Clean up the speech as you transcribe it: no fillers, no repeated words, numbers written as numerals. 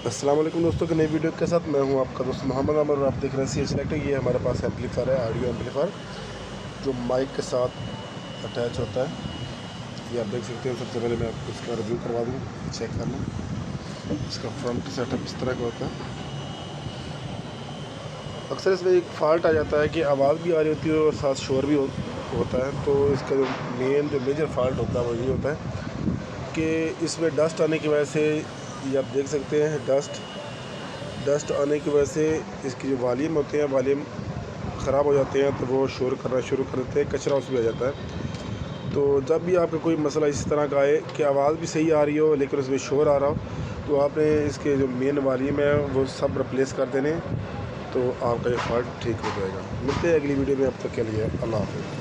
अस्सलाम वालेकुम दोस्तों की नई वीडियो के साथ मैं हूं आपका दोस्त मोहम्मद अमर और आप देख रहे हैं सी सेलेक्ट। ये हमारे पास एम्पलीफायर है, ऑडियो एम्पलीफायर जो माइक के साथ अटैच होता है। ये आप देख सकते हैं। सबसे पहले मैं आपको इसका रिव्यू करवा दूँ, चेक कर लें। इसका फ्रंट सेटअप इस तरह का होता है। अक्सर इसमें एक फ़ाल्ट आ जाता है कि आवाज़ भी आ रही होती है और साथ शोर भी होता है। तो इसका जो मेजर फ़ाल्ट होता है वो ये होता है कि इसमें डस्ट आने की वजह से, ये आप देख सकते हैं, डस्ट आने की वजह से इसकी जो वॉल्यूम होते हैं, वॉल्यूम ख़राब हो जाते हैं, तो वो शोर करना शुरू कर देते हैं, कचरा उसमें आ जाता है। तो जब भी आपका कोई मसला इस तरह का आए कि आवाज़ भी सही आ रही हो लेकिन उसमें शोर आ रहा हो, तो आपने इसके जो मेन वॉल्यूम है वो सब रिप्लेस कर देने, तो आपका ये फ़ॉल्ट ठीक हो जाएगा। मिलते हैं अगली वीडियो में, अब तक के लिए अल्लाह हाफ़िज़।